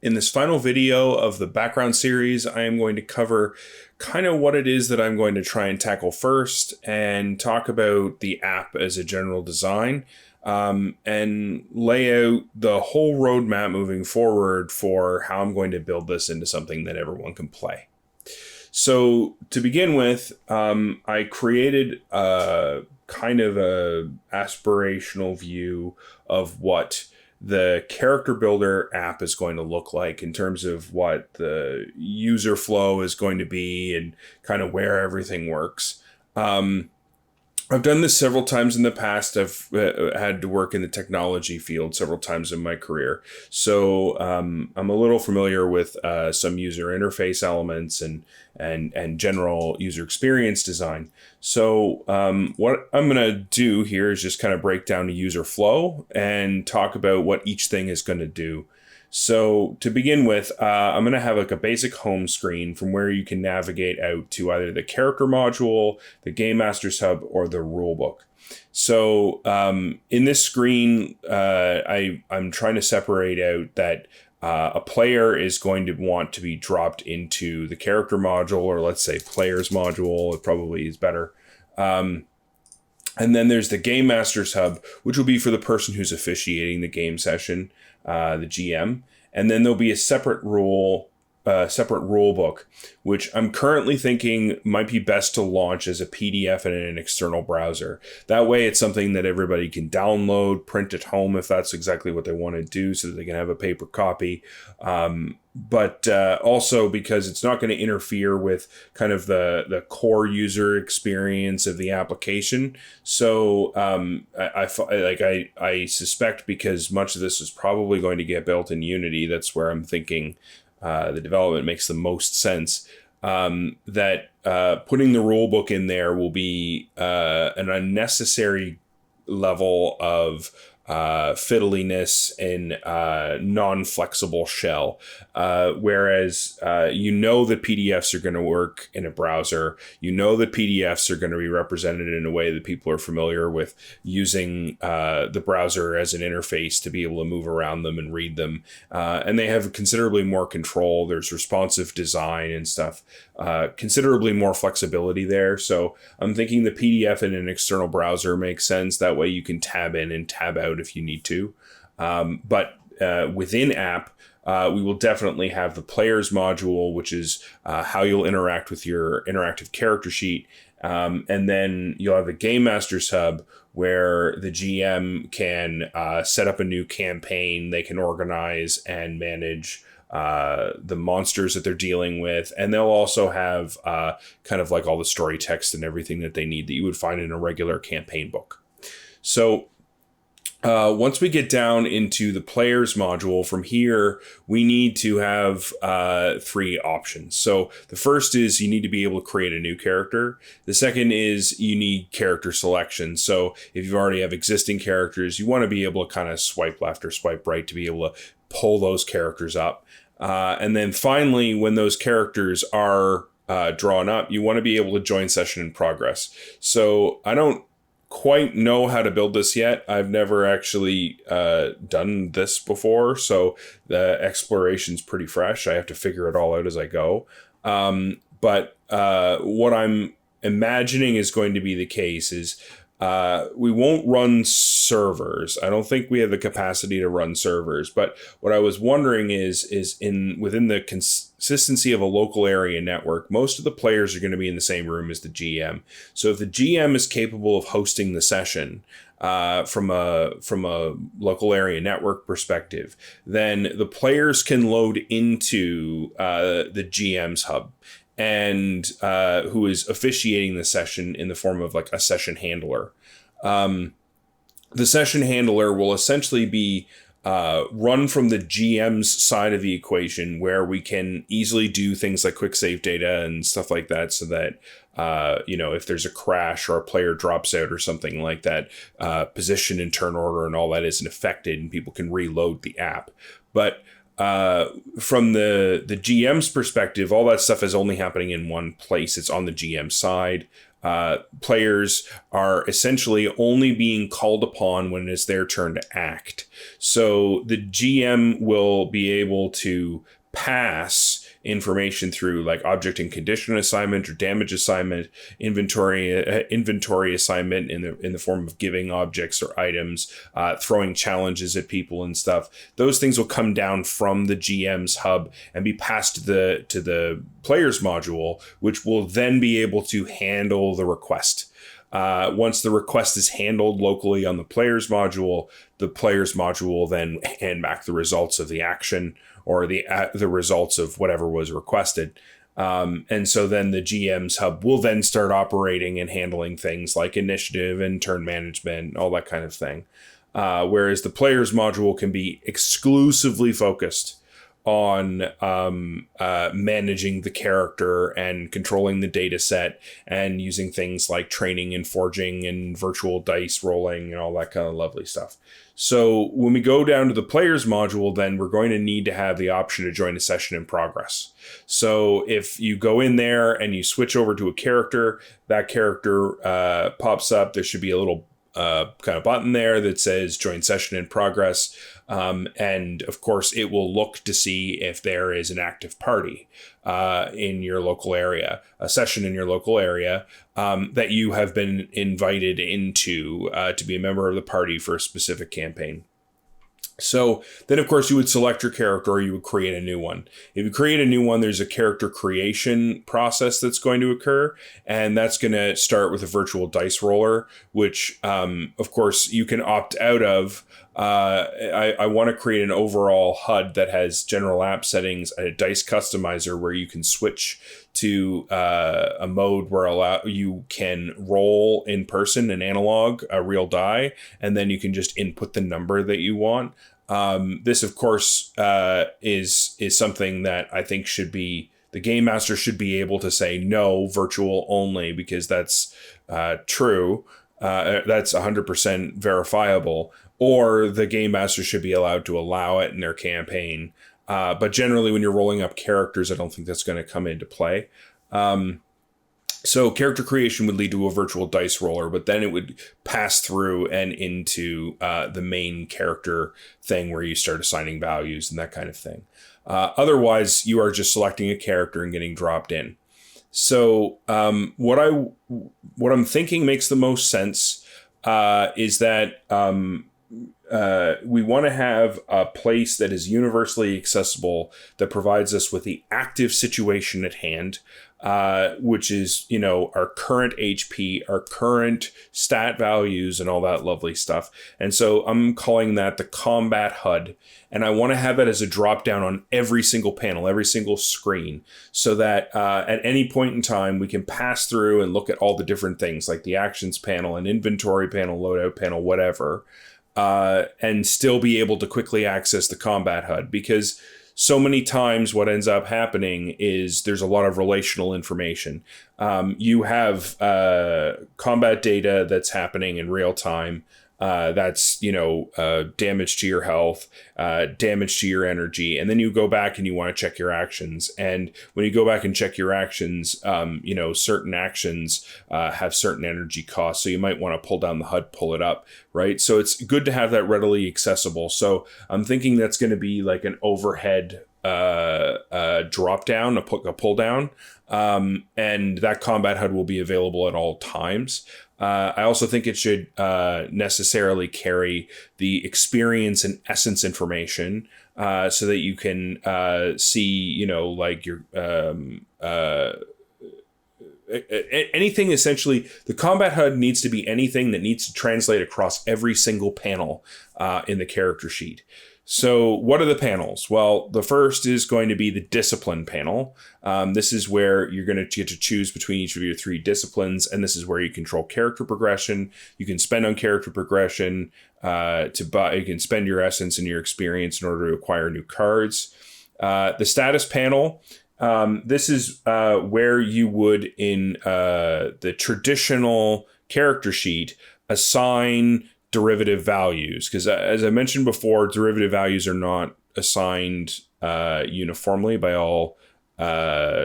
In this final video of the background series, I am going to cover kind of what it is that I'm going to try and tackle first and talk about the app as a general design, and lay out the whole roadmap moving forward for how I'm going to build this into something that everyone can play. So to begin with, I created a kind of a aspirational view of what the character builder app is going to look like in terms of what the user flow is going to be and kind of where everything works. I've done this several times in the past. I've had to work in the technology field several times in my career. So I'm a little familiar with some user interface elements and general user experience design. So what I'm going to do here is just kind of break down the user flow and talk about what each thing is going to do. So to begin with, I'm going to have like a basic home screen from where you can navigate out to either the character module, the Gamemaster hub, or the rulebook. So in this screen, I'm trying to separate out that a player is going to want to be dropped into the character module, or let's say players module. It probably is better. And then there's the Gamemaster hub, which will be for the person who's officiating the game session, the GM. And then there'll be a separate rule book, which I'm currently thinking might be best to launch as a PDF in an external browser. That way it's something that everybody can download, print at home if that's exactly what they want to do, so that they can have a paper copy. But also because it's not going to interfere with kind of the core user experience of the application. So I suspect, because much of this is probably going to get built in Unity, that's where I'm thinking the development makes the most sense, that putting the rule book in there will be an unnecessary level of fiddliness and non-flexible shell. Whereas the PDFs are going to work in a browser. The PDFs are going to be represented in a way that people are familiar with, using the browser as an interface to be able to move around them and read them. And they have considerably more control. There's responsive design and stuff. Considerably more flexibility there. So I'm thinking the PDF in an external browser makes sense. That way you can tab in and tab out if you need to. But within app, we will definitely have the players module, which is how you'll interact with your interactive character sheet. And then you'll have the Gamemaster hub, where the GM can set up a new campaign. They can organize and manage the monsters that they're dealing with, and they'll also have kind of like all the story text and everything that they need that you would find in a regular campaign book. So once we get down into the players module, from here we need to have three options. So the first is you need to be able to create a new character. The second is you need character selection. So if you already have existing characters, you want to be able to kind of swipe left or swipe right to be able to pull those characters up. And then finally, when those characters are drawn up, you want to be able to join session in progress. So I don't quite know how to build this yet. I've never actually done this before, so the exploration's pretty fresh. I have to figure it all out as I go. But what I'm imagining is going to be the case is we won't run servers. I don't think we have the capacity to run servers. But what I was wondering is within the consistency of a local area network, most of the players are going to be in the same room as the GM. So if the GM is capable of hosting the session from a local area network perspective, then the players can load into the GM's hub, and who is officiating the session in the form of like a session handler. The session handler will essentially be run from the GM's side of the equation, where we can easily do things like quick save data and stuff like that, so that if there's a crash or a player drops out or something like that, position and turn order and all that isn't affected, and people can reload the app. But from the GM's perspective, all that stuff is only happening in one place. It's on the GM side. Players are essentially only being called upon when it's their turn to act. So the GM will be able to pass information through like object and condition assignment or damage assignment, inventory assignment in the form of giving objects or items, throwing challenges at people and stuff. Those things will come down from the GM's hub and be passed to the player's module, which will then be able to handle the request. Once the request is handled locally on the player's module will then hand back the results of the action or the results of whatever was requested. And so then the GM's hub will then start operating and handling things like initiative and turn management, all that kind of thing. Whereas the player's module can be exclusively focused on managing the character and controlling the data set and using things like training and forging and virtual dice rolling and all that kind of lovely stuff. So when we go down to the player's module, then we're going to need to have the option to join a session in progress. So if you go in there and you switch over to a character, that character pops up. There should be a little kind of button there that says join session in progress. And of course, it will look to see if there is an active party in your local area, a session in your local area that you have been invited into to be a member of the party for a specific campaign. So then, of course, you would select your character or you would create a new one. If you create a new one, there's a character creation process that's going to occur. And that's going to start with a virtual dice roller, which, of course, you can opt out of. I want to create an overall HUD that has general app settings, a dice customizer where you can switch to a mode where you can roll in person, an analog, a real die, and then you can just input the number that you want. This, of course, is something that I think the game master should be able to say no, virtual only, because that's true. That's 100% verifiable. Or the game master should be allowed to allow it in their campaign. But generally, when you're rolling up characters, I don't think that's going to come into play. So character creation would lead to a virtual dice roller, but then it would pass through and into the main character thing where you start assigning values and that kind of thing. Otherwise, you are just selecting a character and getting dropped in. So what I'm thinking makes the most sense is that we want to have a place that is universally accessible that provides us with the active situation at hand, which is, our current HP, our current stat values, and all that lovely stuff. And so I'm calling that the combat HUD. And I want to have it as a drop down on every single panel, every single screen, so that at any point in time, we can pass through and look at all the different things like the actions panel, an inventory panel, loadout panel, whatever, and still be able to quickly access the combat HUD. Because so many times what ends up happening is there's a lot of relational information. You have combat data that's happening in real time. That's, damage to your health, damage to your energy. And then you go back and you want to check your actions. And when you go back and check your actions, certain actions have certain energy costs. So you might want to pull down the HUD, pull it up, right? So it's good to have that readily accessible. So I'm thinking that's going to be like an overhead drop down, a pull down. And that combat HUD will be available at all times. I also think it should necessarily carry the experience and essence information so that you can see, like your anything essentially. The combat HUD needs to be anything that needs to translate across every single panel in the character sheet. So what are the panels? Well, the first is going to be the discipline panel. This is where you're going to get to choose between each of your 3 disciplines, and this is where you control character progression. You can spend on character progression to buy. You can spend your essence and your experience in order to acquire new cards. The status panel. This is where you would, in the traditional character sheet, assign derivative values, because as I mentioned before, derivative values are not assigned uniformly by all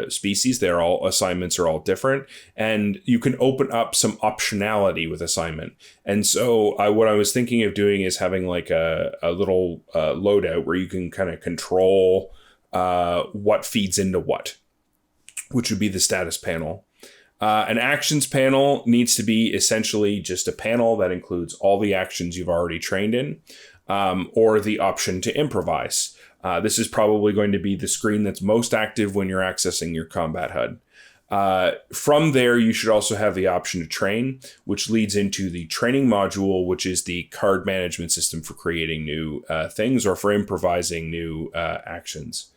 species. Assignments are all different, and you can open up some optionality with assignment. And so what I was thinking of doing is having like a little loadout where you can kind of control what feeds into what, which would be the status panel. An actions panel needs to be essentially just a panel that includes all the actions you've already trained in, or the option to improvise. This is probably going to be the screen that's most active when you're accessing your combat HUD. From there, you should also have the option to train, which leads into the training module, which is the card management system for creating new things or for improvising new actions.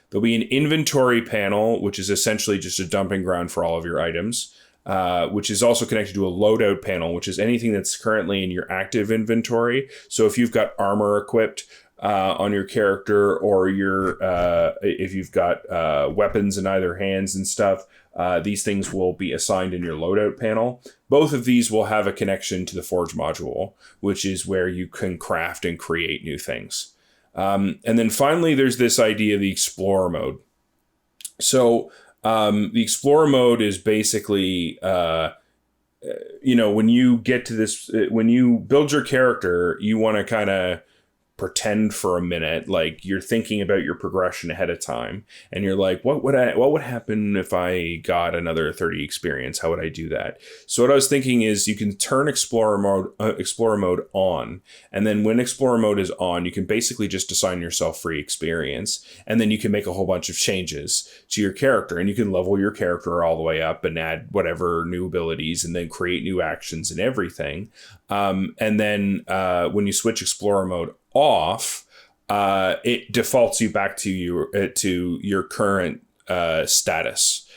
There'll be an inventory panel, which is essentially just a dumping ground for all of your items, which is also connected to a loadout panel, which is anything that's currently in your active inventory. So if you've got armor equipped on your character, or if you've got weapons in either hands and stuff, these things will be assigned in your loadout panel. Both of these will have a connection to the Forge module, which is where you can craft and create new things. And then finally, there's this idea of the Explorer mode. So the Explorer mode is basically, when you get to this, when you build your character, you want to kind of pretend for a minute like you're thinking about your progression ahead of time, and you're like, what would happen if I got another 30 experience? How would I do that? So what I was thinking is you can turn Explorer mode on, and then when Explorer mode is on, you can basically just assign yourself free experience, and then you can make a whole bunch of changes to your character, and you can level your character all the way up and add whatever new abilities, and then create new actions and everything. And then when you switch Explorer mode off, it defaults you back to your current status,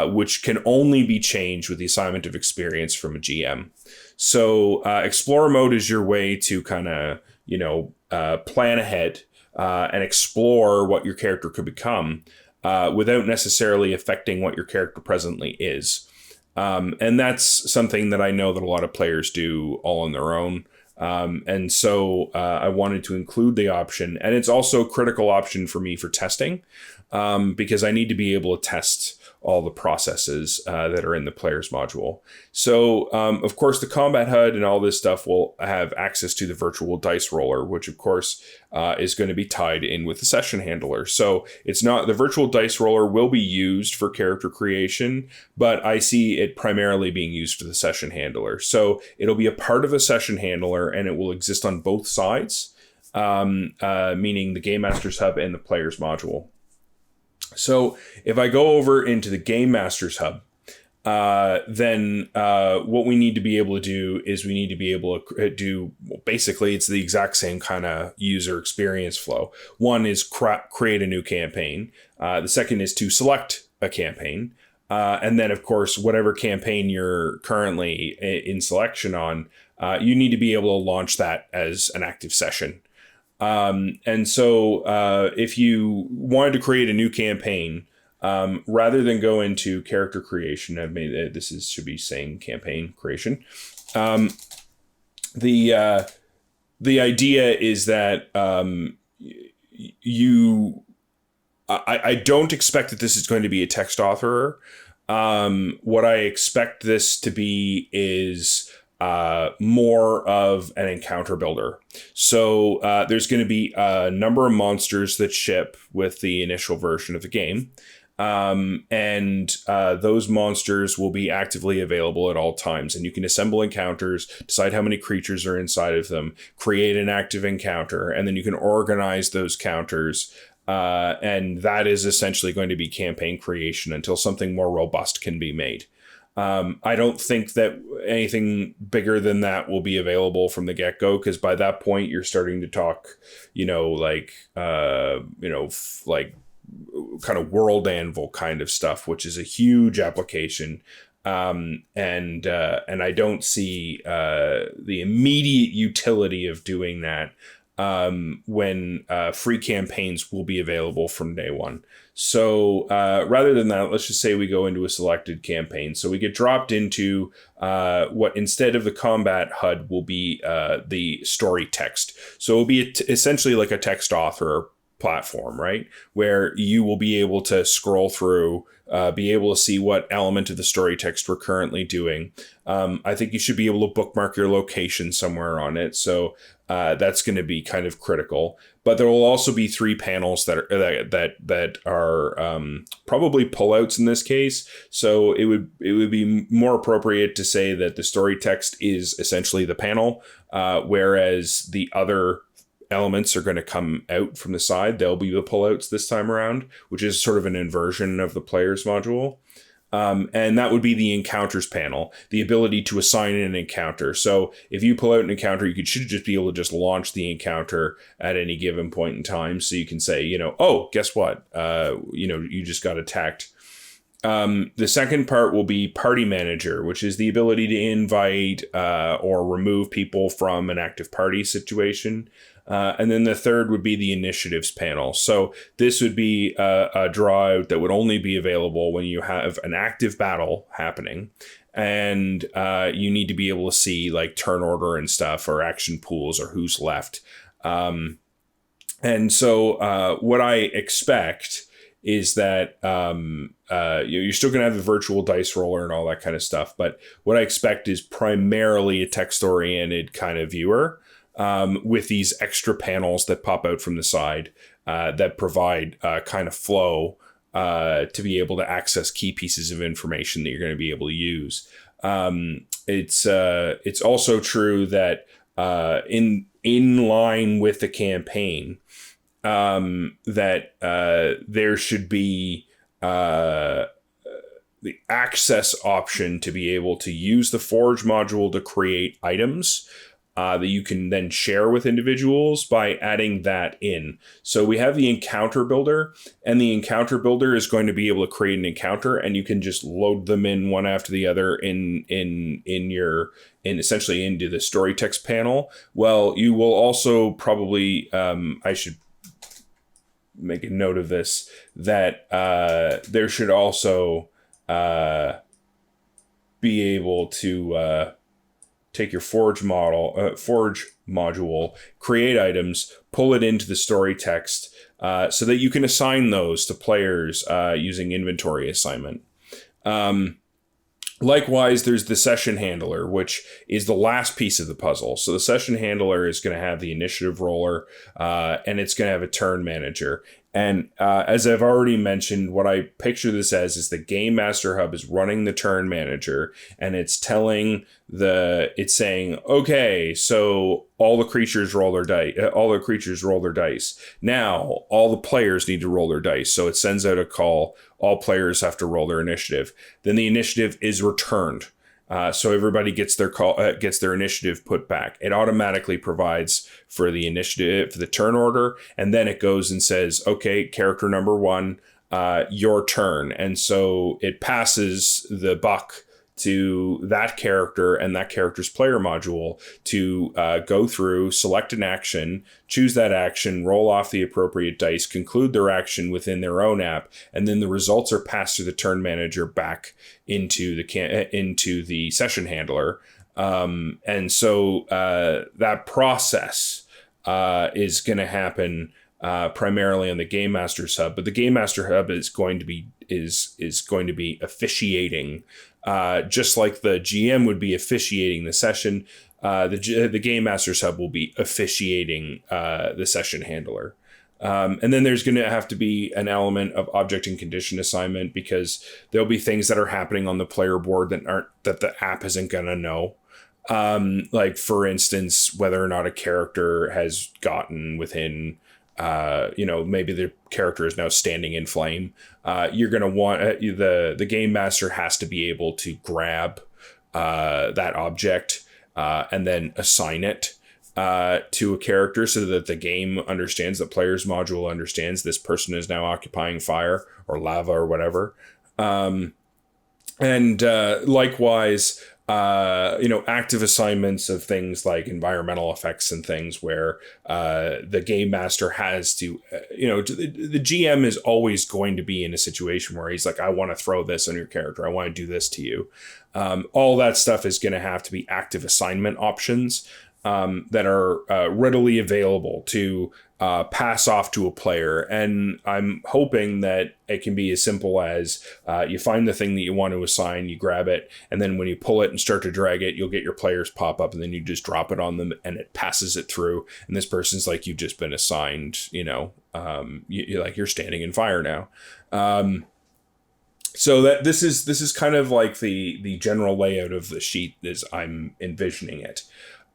which can only be changed with the assignment of experience from a GM. So Explorer mode is your way to kind of plan ahead and explore what your character could become without necessarily affecting what your character presently is. And that's something that I know that a lot of players do all on their own. And so I wanted to include the option, and it's also a critical option for me for testing, because I need to be able to test all the processes that are in the players module. So, of course, the combat HUD and all this stuff will have access to the virtual dice roller, which, of course, is going to be tied in with the session handler. So it's not, the virtual dice roller will be used for character creation, but I see it primarily being used for the session handler. So it'll be a part of the session handler, and it will exist on both sides, meaning the Gamemaster's hub and the players module. So if I go over into the Gamemaster's hub, then what we need to be able to do is we need to be able to do, basically it's the exact same kind of user experience flow. One is create a new campaign. The second is to select a campaign. And then, of course, whatever campaign you're currently in selection on, you need to be able to launch that as an active session. And so if you wanted to create a new campaign, rather than go into character creation, I've made should be saying campaign creation. The idea is that I don't expect that this is going to be a text authorer. What I expect this to be is more of an encounter builder. So there's going to be a number of monsters that ship with the initial version of the game. And those monsters will be actively available at all times. And you can assemble encounters, decide how many creatures are inside of them, create an active encounter, and then you can organize those counters. And that is essentially going to be campaign creation until something more robust can be made. I don't think that anything bigger than that will be available from the get-go, because by that point you're starting to talk, like kind of world anvil kind of stuff, which is a huge application. And I don't see the immediate utility of doing that when free campaigns will be available from day one. So rather than that, let's just say we go into a selected campaign. So we get dropped into what instead of the combat HUD will be the story text. So it'll be essentially like a text author platform, right? Where you will be able to scroll through, be able to see what element of the story text we're currently doing. I think you should be able to bookmark your location somewhere on it. So that's going to be kind of critical. But there will also be 3 panels that are probably pullouts in this case. So it would be more appropriate to say that the story text is essentially the panel, whereas the other elements are going to come out from the side. They'll be the pullouts this time around, which is sort of an inversion of the players module. And that would be the encounters panel, the ability to assign an encounter. So if you pull out an encounter, should just be able to just launch the encounter at any given point in time. So you can say, oh, guess what? You just got attacked. The second part will be party manager, which is the ability to invite or remove people from an active party situation. And then the third would be the initiatives panel. So this would be a draw out that would only be available when you have an active battle happening. And you need to be able to see like turn order and stuff, or action pools, or who's left. And so what I expect is that you're still going to have the virtual dice roller and all that kind of stuff. But what I expect is primarily a text-oriented kind of viewer, with these extra panels that pop out from the side that provide kind of flow to be able to access key pieces of information that you're going to be able to use. It's also true that in line with the campaign, that there should be the access option to be able to use the Forge module to create items that you can then share with individuals by adding that in. So we have the encounter builder, and the encounter builder is going to be able to create an encounter, and you can just load them in one after the other in essentially into the story text panel. Well, you will also probably, I should make a note of this, that there should also be able to take your Forge module, create items, pull it into the story text, so that you can assign those to players using inventory assignment. Likewise, there's the session handler, which is the last piece of the puzzle. So the session handler is going to have the initiative roller, and it's going to have a turn manager. And as I've already mentioned, what I picture this as is the Gamemaster hub is running the turn manager, and it's saying, okay, so all the creatures roll their dice. Now all the players need to roll their dice. So it sends out a call. All players have to roll their initiative. Then the initiative is returned. So everybody gets their initiative put back. It automatically provides for the initiative, for the turn order, and then it goes and says, okay, character number 1, your turn. And so it passes the buck to that character and that character's player module to go through, select an action, choose that action, roll off the appropriate dice, conclude their action within their own app, and then the results are passed to the turn manager back into the session handler. And so that process is going to happen primarily on the Gamemaster hub, but the Gamemaster hub is going to be officiating. Just like the GM would be officiating the session, the Gamemaster hub will be officiating the session handler. And then there's going to have to be an element of object and condition assignment, because there'll be things that are happening on the player board that the app isn't going to know. Like, for instance, whether or not a character has gotten within, maybe the character is now standing in flame. You're going to want the Game Master has to be able to grab that object and then assign it to a character, so that the game understands, the player's module understands this person is now occupying fire or lava or whatever. And likewise, active assignments of things like environmental effects and things where the Game Master has to, the GM is always going to be in a situation where he's like, I want to throw this on your character. I want to do this to you. All that stuff is going to have to be active assignment options. that are readily available to pass off to a player. And I'm hoping that it can be as simple as you find the thing that you want to assign, you grab it, and then when you pull it and start to drag it, you'll get your players pop up, and then you just drop it on them, and it passes it through. And this person's like, you've just been assigned, you're standing in fire now. So that this is kind of like the general layout of the sheet as I'm envisioning it.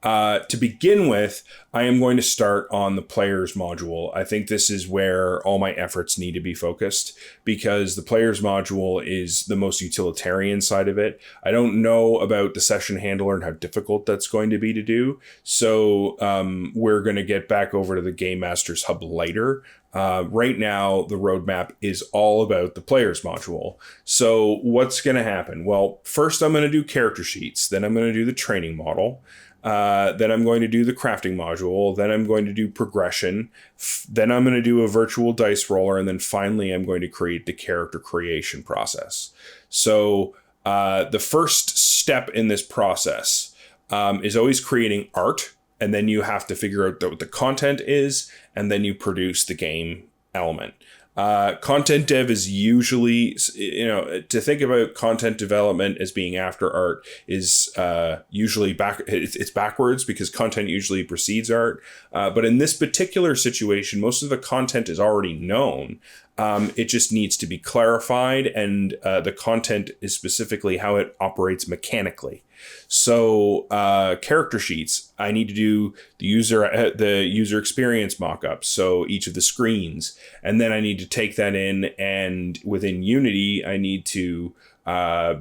To begin with, I am going to start on the players module. I think this is where all my efforts need to be focused, because the players module is the most utilitarian side of it. I don't know about the session handler and how difficult that's going to be to do. So we're going to get back over to the Gamemaster's hub later. Right now, the roadmap is all about the players module. So what's going to happen? Well, first I'm going to do character sheets. Then I'm going to do the training model. Then I'm going to do the crafting module. Then I'm going to do progression. Then I'm going to do a virtual dice roller. And then finally, I'm going to create the character creation process. So the first step in this process is always creating art. And then you have to figure out what the content is. And then you produce the game element. Content dev is usually, to think about content development as being after art is usually it's backwards, because content usually precedes art. But in this particular situation, most of the content is already known. It just needs to be clarified, and the content is specifically how it operates mechanically. So character sheets, I need to do the user experience mockups, so each of the screens, and then I need to take that in, and within Unity, I need to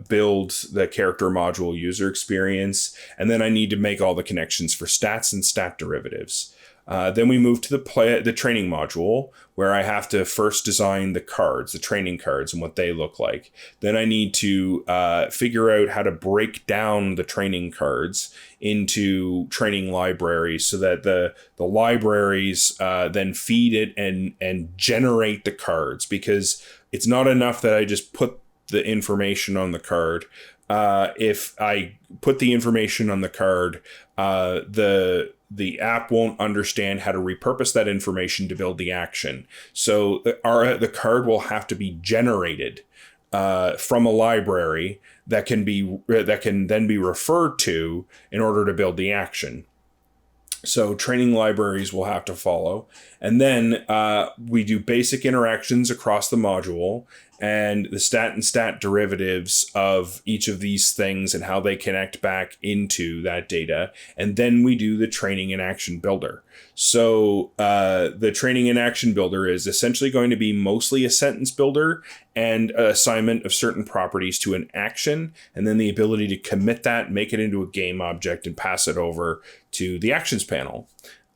build the character module user experience, and then I need to make all the connections for stats and stat derivatives. Then we move to the training module, where I have to first design the cards, the training cards, and what they look like. Then I need to figure out how to break down the training cards into training libraries, so that the libraries then feed it and generate the cards, because it's not enough that I just put the information on the card. If I put the information on the card, the app won't understand how to repurpose that information to build the action. So the card will have to be generated from a library that can then be referred to in order to build the action. So training libraries will have to follow. And then we do basic interactions across the module, and the stat and stat derivatives of each of these things and how they connect back into that data. And then we do the training and action builder. So the training and action builder is essentially going to be mostly a sentence builder and assignment of certain properties to an action, and then the ability to commit that, make it into a game object, and pass it over to the actions panel.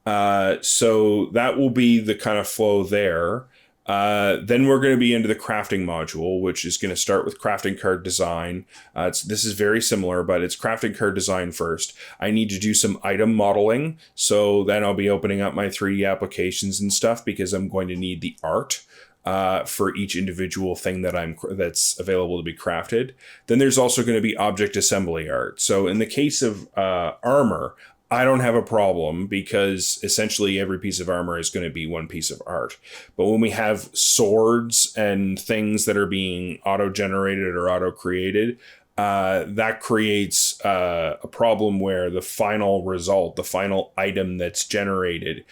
So that will be the kind of flow there. Then we're going to be into the crafting module, which is going to start with crafting card design. This is very similar, but it's crafting card design first. I need to do some item modeling. So then I'll be opening up my 3D applications and stuff, because I'm going to need the art for each individual thing that's available to be crafted. Then there's also going to be object assembly art. So in the case of armor, I don't have a problem, because essentially every piece of armor is going to be one piece of art. But when we have swords and things that are being auto-generated or auto-created, that creates a problem where the final result, the final item that's generated,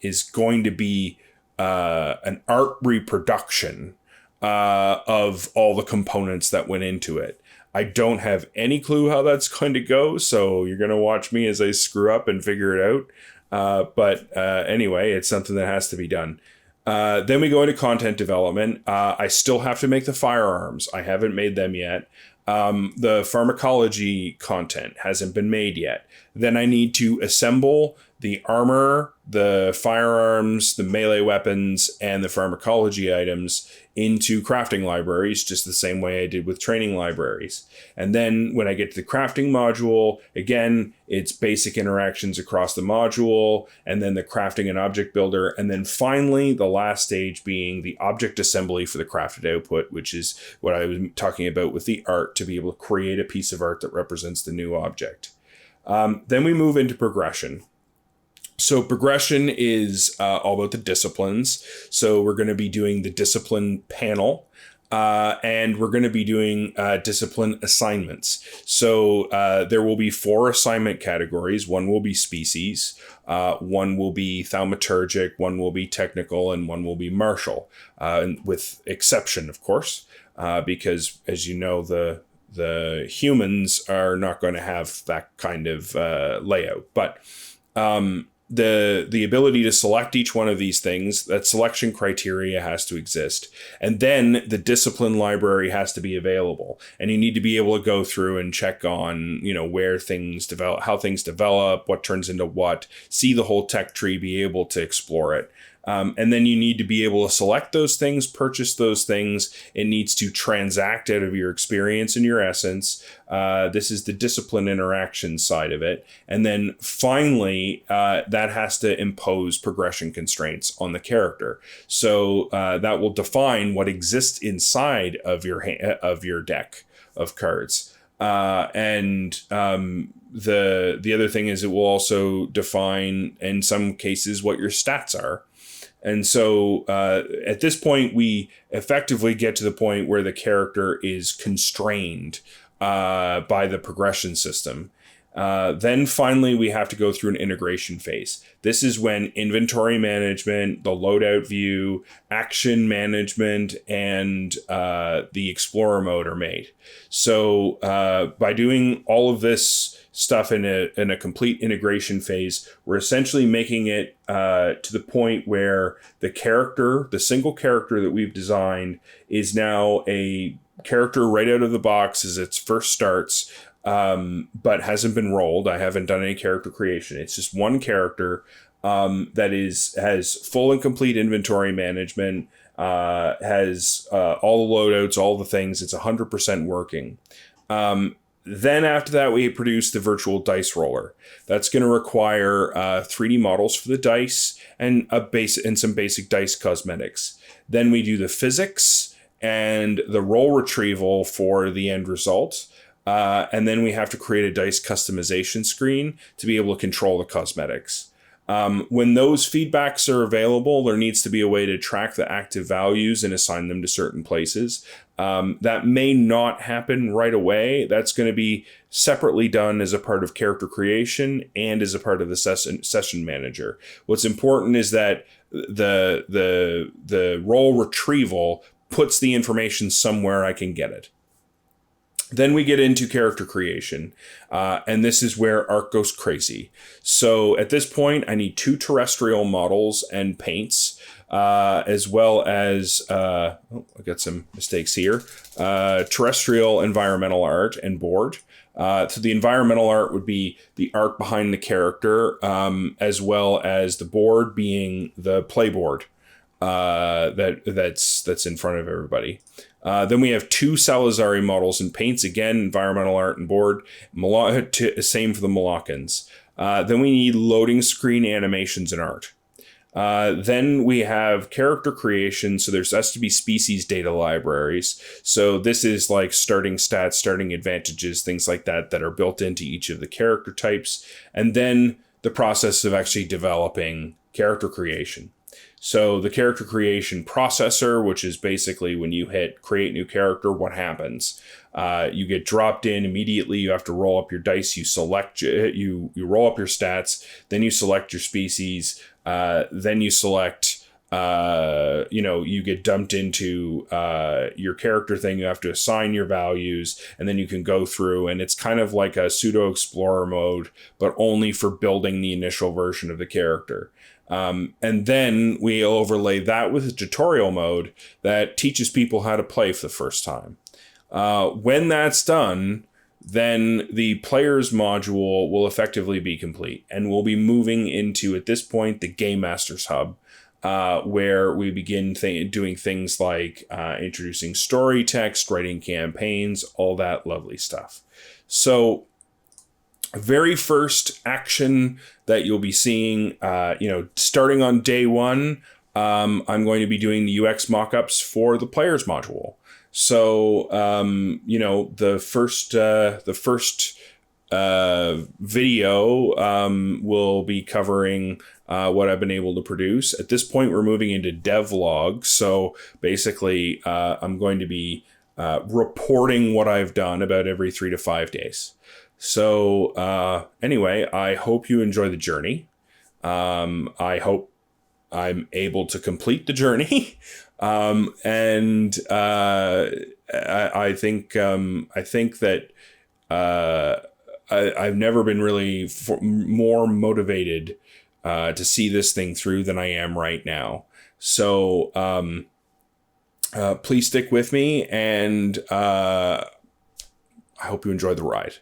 is going to be an art reproduction of all the components that went into it. I don't have any clue how that's going to go, so you're going to watch me as I screw up and figure it out. But anyway, it's something that has to be done. Then we go into content development. I still have to make the firearms. I haven't made them yet. The pharmacology content hasn't been made yet. Then I need to assemble the armor, the firearms, the melee weapons, and the pharmacology items into crafting libraries, just the same way I did with training libraries. And then when I get to the crafting module, again, it's basic interactions across the module, and then the crafting and object builder. And then finally, the last stage being the object assembly for the crafted output, which is what I was talking about with the art, to be able to create a piece of art that represents the new object. Then we move into progression. So progression is all about the disciplines. So we're going to be doing the discipline panel. And we're going to be doing discipline assignments. So there will be 4 assignment categories. One will be species, one will be thaumaturgic, one will be technical, and one will be martial, with exception, of course, because, as you know, the humans are not going to have that kind of layout. But the ability to select each one of these things, that selection criteria has to exist. And then the discipline library has to be available. And you need to be able to go through and check on, where things develop, how things develop, what turns into what, see the whole tech tree, be able to explore it. And then you need to be able to select those things, purchase those things. It needs to transact out of your experience and your essence. This is the discipline interaction side of it. And then finally, that has to impose progression constraints on the character. So that will define what exists inside of your deck of cards. The other thing is it will also define, in some cases, what your stats are. And so at this point, we effectively get to the point where the character is constrained by the progression system. Then finally, we have to go through an integration phase. This is when inventory management, the loadout view, action management, and the explorer mode are made. So by doing all of this stuff in a complete integration phase, we're essentially making it to the point where the single character that we've designed is now a character right out of the box as it first starts, but hasn't been rolled. I haven't done any character creation. It's just one character that has full and complete inventory management, has all the loadouts, all the things. It's 100% working. Then after that, we produce the virtual dice roller. That's going to require 3D models for the dice and some basic dice cosmetics. Then we do the physics and the roll retrieval for the end result. And then we have to create a dice customization screen to be able to control the cosmetics. When those feedbacks are available, there needs to be a way to track the active values and assign them to certain places. That may not happen right away. That's going to be separately done as a part of character creation and as a part of the session manager. What's important is that the role retrieval puts the information somewhere I can get it. Then we get into character creation, and this is where art goes crazy. So at this point, I need 2 terrestrial models and paints, as well as, I got some mistakes here, terrestrial environmental art and board. So the environmental art would be the art behind the character, as well as the board being the playboard that's in front of everybody. Then we have 2 Salazari models and paints, again, environmental art and board. Same for the Moloccans. Then we need loading screen animations and art. Then we have character creation. So there has to be species data libraries. So this is like starting stats, starting advantages, things like that are built into each of the character types. And then the process of actually developing character creation. So the character creation processor, which is basically when you hit create new character, what happens? You get dropped in immediately. You have to roll up your dice. You select, you roll up your stats. Then you select your species. Then you select, you get dumped into your character thing. You have to assign your values, and then you can go through, and it's kind of like a pseudo explorer mode, but only for building the initial version of the character. And then we overlay that with a tutorial mode that teaches people how to play for the first time. When that's done, then the player's module will effectively be complete, and we'll be moving into, at this point, the Gamemaster's hub, where we begin doing things like introducing story text, writing campaigns, all that lovely stuff. So very first action that you'll be seeing, starting on day 1, I'm going to be doing the UX mockups for the player's module. So, the first video will be covering what I've been able to produce. At this point, we're moving into devlog. So basically, I'm going to be reporting what I've done about every 3 to 5 days. So anyway, I hope you enjoy the journey. I hope I'm able to complete the journey. And I think that I've never been really more motivated to see this thing through than I am right now. So please stick with me, and I hope you enjoy the ride.